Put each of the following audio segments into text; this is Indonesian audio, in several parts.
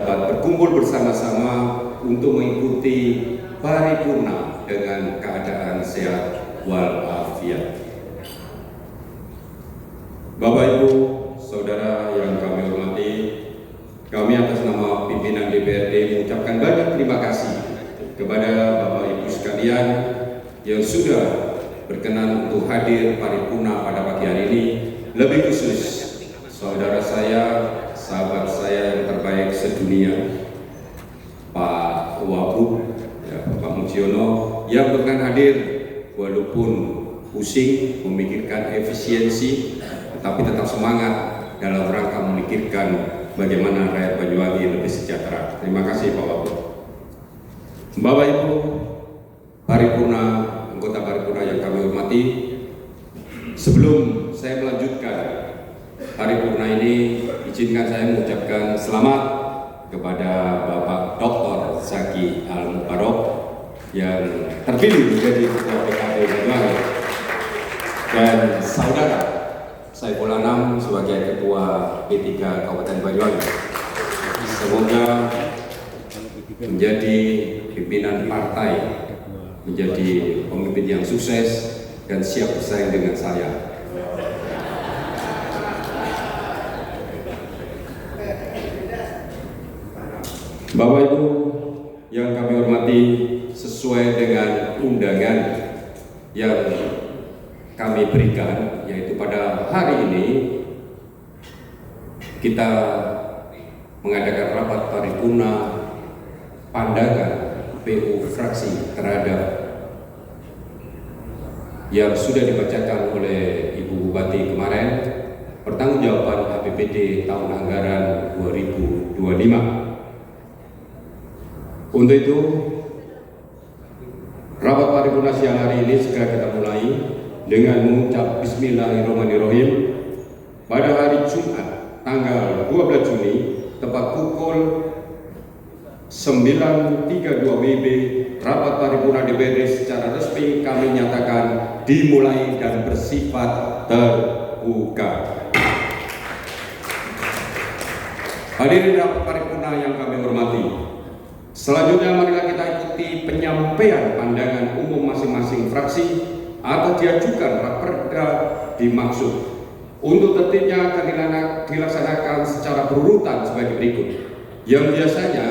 dapat berkumpul bersama-sama untuk mengikuti paripurna dengan keadaan sehat walafiat. Bapak Ibu, Saudara yang kami hormati, kami atas nama pimpinan DPRD mengucapkan banyak terima kasih kepada Bapak Ibu sekalian yang sudah berkenan untuk hadir paripurna pada pagi hari ini. Lebih khusus, saudara saya, sahabat saya yang terbaik sedunia, Pak Wagub, Pak Mujiono, yang berkenan hadir walaupun pusing memikirkan efisiensi, tetapi tetap semangat dalam rangka memikirkan bagaimana rakyat Banyuwangi lebih sejahtera. Terima kasih Pak Wagub. Bapak Ibu, paripurna, anggota paripurna yang kami hormati, sebelum saya melanjutkan paripurna ini, izinkan saya mengucapkan selamat kepada Bapak Dr. Zaki Al-Mubarok yang terpilih menjadi Ketua PKB Banyuwangi dan Saudara Saiful Anam sebagai Ketua P3 Kabupaten Banyuwangi. Semoga menjadi pimpinan partai, menjadi pemimpin yang sukses dan siap bersaing dengan saya. Bapak Ibu yang kami hormati, sesuai dengan undangan yang kami berikan, yaitu pada hari ini kita mengadakan rapat paripurna pandangan PU fraksi terhadap yang sudah dibacakan oleh Ibu Bupati kemarin, pertanggungjawaban APBD tahun anggaran 2025. Untuk itu, rapat paripurna siang hari ini segera kita mulai dengan mengucap Bismillahirrahmanirrahim. Pada hari Jumat tanggal 12 Juni tepat pukul 9.32 WIB, rapat paripurna DPRD secara resmi kami nyatakan dimulai dan bersifat terbuka. Hadirin rapat paripurna yang kami hormati, selanjutnya marilah kita ikuti penyampaian pandangan umum masing-masing fraksi atau diajukan raperda dimaksud. Untuk tertibnya akan dilaksanakan secara berurutan sebagai berikut. Yang biasanya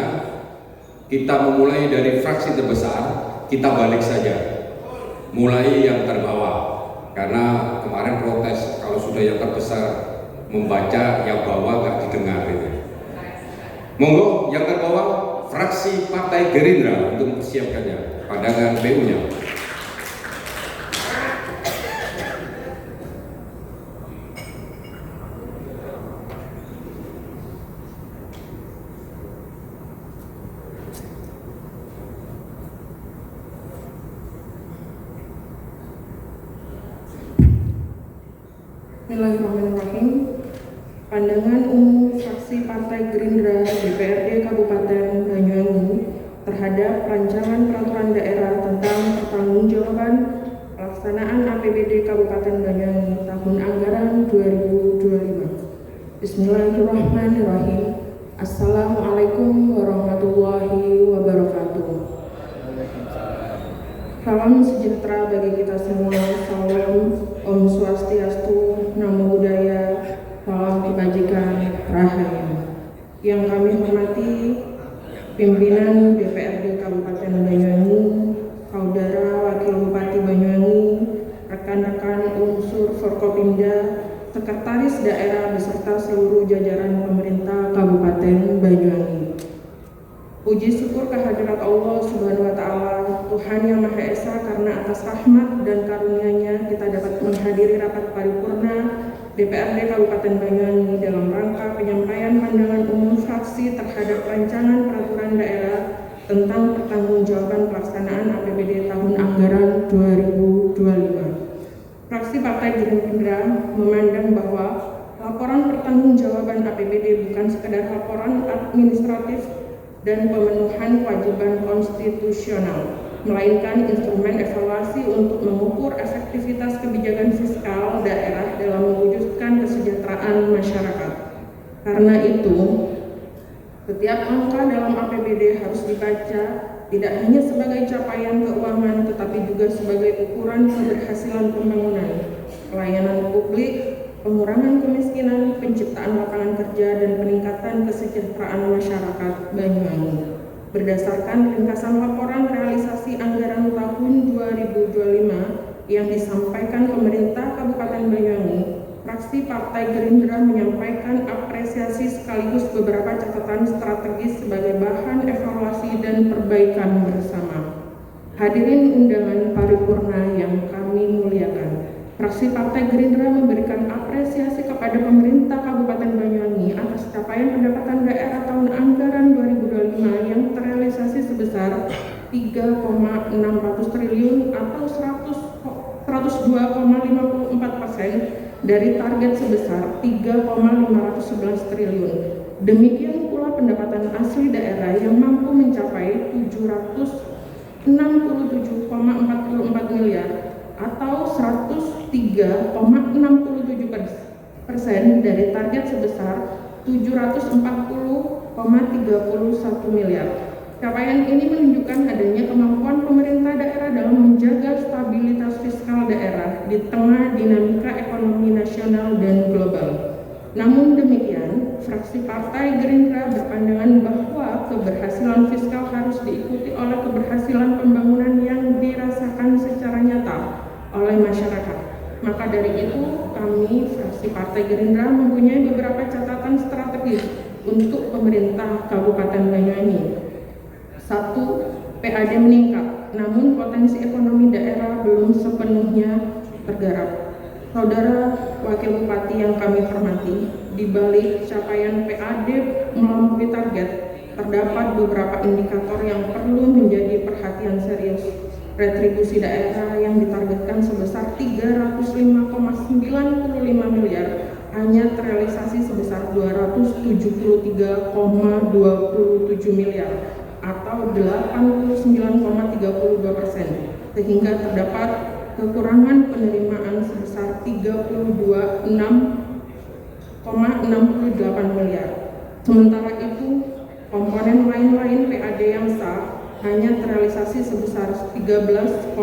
kita memulai dari fraksi terbesar, kita balik saja, mulai yang terbawah, karena kemarin protes kalau sudah yang terbesar membaca, yang bawah nggak didengar gitu. Monggo yang terbawah, fraksi Partai Gerindra untuk mempersiapkannya pandangan PU-nya. Bismillahirrahmanirrahim. Pandangan umum fraksi Partai Gerindra DPRD Kabupaten Banyuwangi terhadap rancangan peraturan daerah tentang pertanggungjawaban pelaksanaan APBD Kabupaten Banyuwangi tahun anggaran 2025. Bismillahirrahmanirrahim. Assalamualaikum warahmatullahi wabarakatuh. Salam sejahtera bagi kita semua. Salam Om Swastiastu, Namo Buddhaya, salam kebajikan, rahayu. Yang kami hormati pimpinan DPRD Kabupaten Banyuwangi, saudara Wakil Bupati Banyuwangi, rekan-rekan unsur Forkopimda, Sekretaris Daerah beserta seluruh jajaran pemerintah Kabupaten Banyuwangi. Puji syukur kehadirat Allah Subhanahu wa Ta'ala, Tuhan yang Maha Esa, karena atas rahmat dan karunia-Nya kita dapat menghadiri rapat paripurna DPRD Kabupaten Banyuwangi dalam rangka penyampaian pandangan umum fraksi terhadap rancangan peraturan daerah tentang pertanggungjawaban pelaksanaan APBD tahun anggaran 2025. Fraksi Partai Gerindra memandang bahwa laporan pertanggungjawaban APBD bukan sekedar laporan administratif dan pemenuhan kewajiban konstitusional, melainkan instrumen evaluasi untuk mengukur efektivitas kebijakan fiskal daerah dalam mewujudkan kesejahteraan masyarakat. Karena itu, Setiap angka dalam APBD harus dibaca tidak hanya sebagai capaian keuangan tetapi juga sebagai ukuran keberhasilan pembangunan, pelayanan publik, pengurangan kemiskinan, penciptaan lapangan kerja, dan peningkatan kesejahteraan masyarakat Banyuwangi. Berdasarkan ringkasan laporan realisasi anggaran tahun 2025 yang disampaikan pemerintah Kabupaten Banyuwangi, fraksi Partai Gerindra menyampaikan apresiasi sekaligus beberapa catatan strategis sebagai bahan evaluasi dan perbaikan bersama. Hadirin undangan paripurna yang kami muliakan, fraksi Partai Gerindra memberikan apresiasi kepada pemerintah Kabupaten Banyuwangi atas capaian pendapatan daerah tahun anggaran 2025 yang terrealisasi sebesar 3,600 triliun atau 102,54% dari target sebesar 3,511 triliun. Demikian pula pendapatan asli daerah yang mampu mencapai 767,44 miliar atau 103,67% dari target sebesar 740,31 miliar. Capaian ini menunjukkan adanya kemampuan pemerintah daerah dalam menjaga stabilitas fiskal daerah di tengah dinamika ekonomi nasional dan global. Namun demikian, fraksi Partai Gerindra berpandangan bahwa keberhasilan fiskal harus diikuti oleh keberhasilan pembangunan yang dirasakan secara nyata oleh masyarakat. Maka dari itu, kami fraksi Partai Gerindra mempunyai beberapa catatan strategis untuk pemerintah Kabupaten Banyuwangi. 1. PAD meningkat, namun potensi ekonomi daerah belum sepenuhnya tergarap. Saudara Wakil Bupati yang kami hormati, di balik capaian PAD melampaui target, terdapat beberapa indikator yang perlu menjadi perhatian serius. Retribusi daerah yang ditargetkan sebesar 305,95 miliar hanya terrealisasi sebesar 273,27 miliar atau 89,32%, sehingga terdapat kekurangan penerimaan sebesar 36,68 miliar. Sementara itu, komponen lain-lain PAD yang sah hanya terrealisasi sebesar 13,03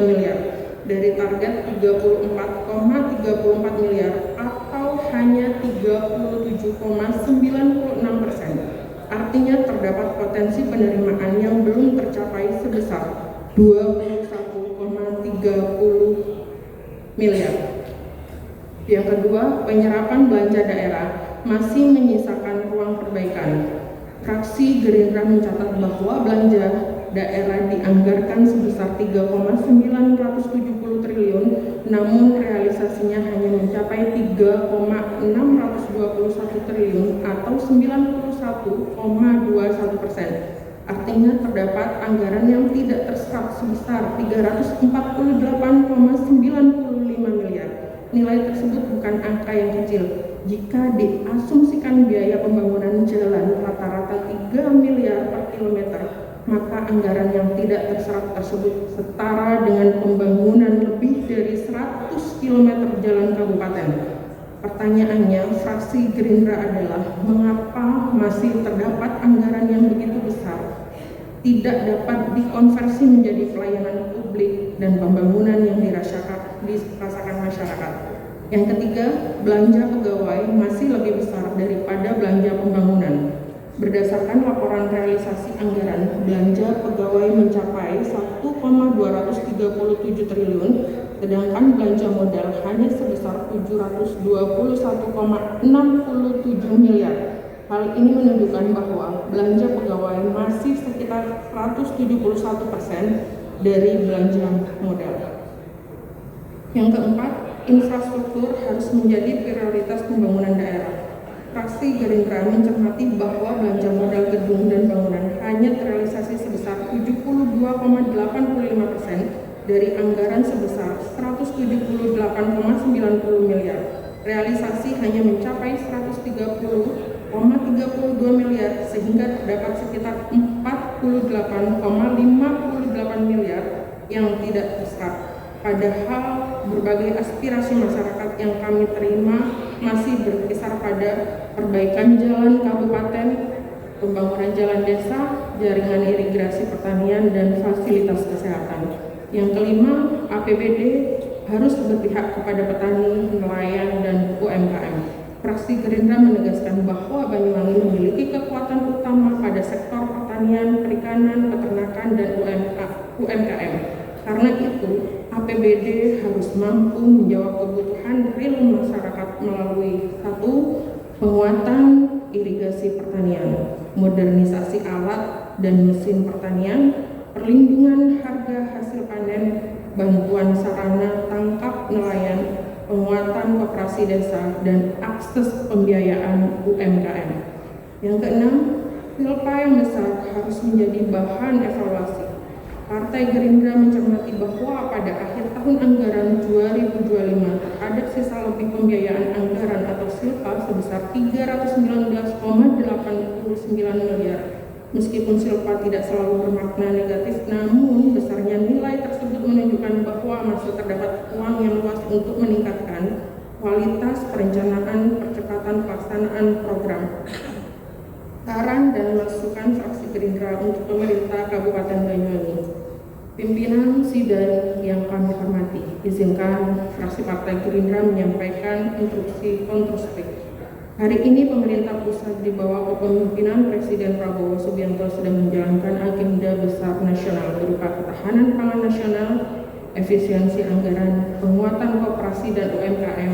miliar dari target 34,34 miliar atau hanya 37,96%. Artinya terdapat potensi penerimaan yang belum tercapai sebesar 21,30 miliar. Yang kedua, penyerapan belanja daerah masih menyisakan ruang perbaikan. Fraksi Gerindra mencatat bahwa belanja daerah dianggarkan sebesar 3,970 triliun, namun realisasinya hanya mencapai 3,621 triliun atau 91,21%. Artinya terdapat anggaran yang tidak terserap sebesar 348,95 miliar. Nilai tersebut bukan angka yang kecil. Jika diasumsikan biaya pembangunan jalan rata-rata 3 miliar per kilometer, maka anggaran yang tidak terserap tersebut setara dengan pembangunan lebih dari 100 km jalan kabupaten. Pertanyaannya, fraksi Gerindra adalah mengapa masih terdapat anggaran yang begitu besar tidak dapat dikonversi menjadi pelayanan publik dan pembangunan yang dirasakan masyarakat. Yang ketiga, belanja pegawai masih lebih besar daripada belanja pembangunan. Berdasarkan laporan realisasi anggaran, belanja pegawai mencapai 1,237 triliun, sedangkan belanja modal hanya sebesar 721,67 miliar. Hal ini menunjukkan bahwa belanja pegawai masih sekitar 171% dari belanja modal. Yang keempat, infrastruktur harus menjadi prioritas pembangunan daerah. Fraksi Gerindra mencermati bahwa belanja modal gedung dan bangunan hanya terrealisasi sebesar 72,85% dari anggaran sebesar 178,90 miliar. Realisasi hanya mencapai 130,32 miliar sehingga terdapat sekitar 48,58 miliar yang tidak terserap. Padahal berbagai aspirasi masyarakat yang kami terima masih berkisar pada perbaikan jalan kabupaten, pembangunan jalan desa, jaringan irigasi pertanian, dan fasilitas kesehatan. Yang kelima, APBD harus berpihak kepada petani, nelayan, dan UMKM. Fraksi Gerindra menegaskan bahwa Banyuwangi memiliki kekuatan utama pada sektor pertanian, perikanan, peternakan, dan UMKM. Karena itu, APBD harus mampu menjawab kebutuhan real masyarakat melalui 1. Penguatan irigasi pertanian, modernisasi alat dan mesin pertanian, perlindungan harga hasil panen, bantuan sarana tangkap nelayan, penguatan koperasi desa, dan akses pembiayaan UMKM. Yang keenam, silpa yang besar harus menjadi bahan evaluasi. Partai Gerindra mencermati bahwa pada akhir tahun anggaran 2025 terhadap sisa lebih pembiayaan anggaran atau silpa sebesar 319,89 miliar. Meskipun silpa tidak selalu bermakna negatif, namun besarnya nilai tersebut menunjukkan bahwa masih terdapat peluang yang luas untuk meningkatkan kualitas perencanaan percepatan pelaksanaan program. Saran dan masukan fraksi Gerindra untuk pemerintah Kabupaten Banyuwangi. Pimpinan sidang yang kami hormati, izinkan fraksi Partai Gerindra menyampaikan instruksi konstruksi. Hari ini pemerintah pusat di bawah kepemimpinan Presiden Prabowo Subianto sedang menjalankan agenda besar nasional berupa ketahanan pangan nasional, efisiensi anggaran, penguatan koperasi dan UMKM,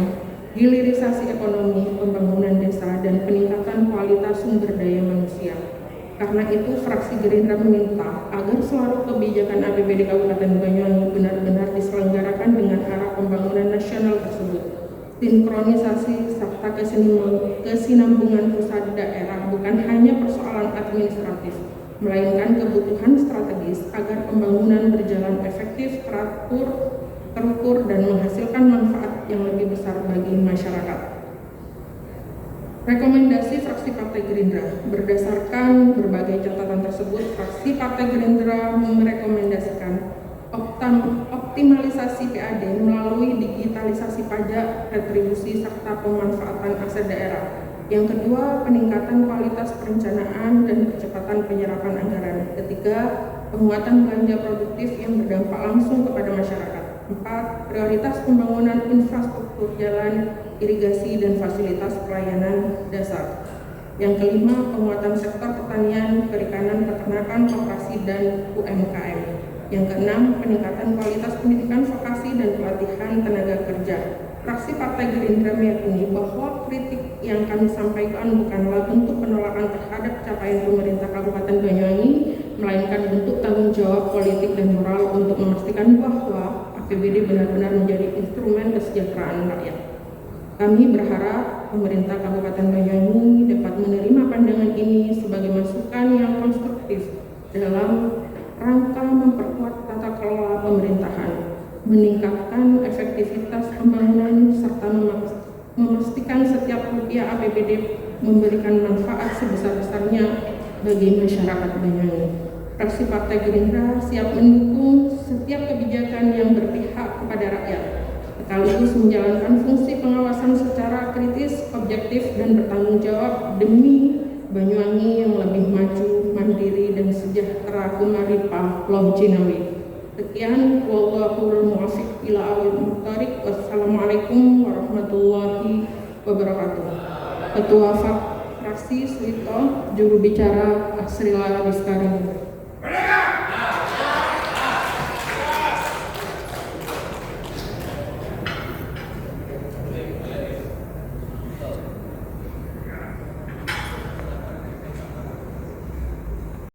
hilirisasi ekonomi, pembangunan desa, dan peningkatan kualitas sumber daya manusia. Karena itu, fraksi Gerindra meminta agar seluruh kebijakan APBD Kabupaten Banyuwangi benar-benar diselenggarakan dengan arah pembangunan nasional tersebut. Sinkronisasi serta kesinambungan pusat daerah bukan hanya persoalan administratif, melainkan kebutuhan strategis agar pembangunan berjalan efektif, terukur, dan menghasilkan manfaat yang lebih besar bagi masyarakat. Rekomendasi fraksi Partai Gerindra. Berdasarkan berbagai catatan tersebut, fraksi Partai Gerindra merekomendasikan optimalisasi PAD melalui digitalisasi pajak, retribusi, serta pemanfaatan aset daerah. Yang kedua, peningkatan kualitas perencanaan dan kecepatan penyerapan anggaran. Ketiga, penguatan belanja produktif yang berdampak langsung kepada masyarakat. 4. Prioritas pembangunan infrastruktur jalan, irigasi, dan fasilitas pelayanan dasar. Yang kelima, penguatan sektor pertanian, perikanan, peternakan, koperasi, dan UMKM. Yang keenam, peningkatan kualitas pendidikan vokasi dan pelatihan tenaga kerja. Fraksi Partai Gerindra meyakini bahwa kritik yang kami sampaikan bukanlah bentuk penolakan terhadap capaian pemerintah Kabupaten Banyuwangi, melainkan bentuk tanggung jawab politik dan moral untuk memastikan bahwa APBD benar-benar menjadi instrumen kesejahteraan rakyat. Kami berharap pemerintah Kabupaten Banyuwangi dapat menerima pandangan ini sebagai masukan yang konstruktif dalam rangka memperkuat tata kelola pemerintahan, meningkatkan efektivitas pembangunan, serta memastikan setiap rupiah APBD memberikan manfaat sebesar-besarnya bagi masyarakat Banyuwangi. Fraksi Partai Gerindra siap mendukung setiap kebijakan yang berpihak kepada rakyat, sekaligus menjalankan fungsi pengawasan secara kritis, objektif, dan bertanggung jawab demi Banyuwangi yang lebih maju, mandiri, dan sejahtera kumaripah loh Cinawi. Sekian, wallahul muwaffiq ila aqwamit thoriq. Wassalamualaikum warahmatullahi wabarakatuh. Ketua Fraksi Suito, juru bicara Asrila Biskarim.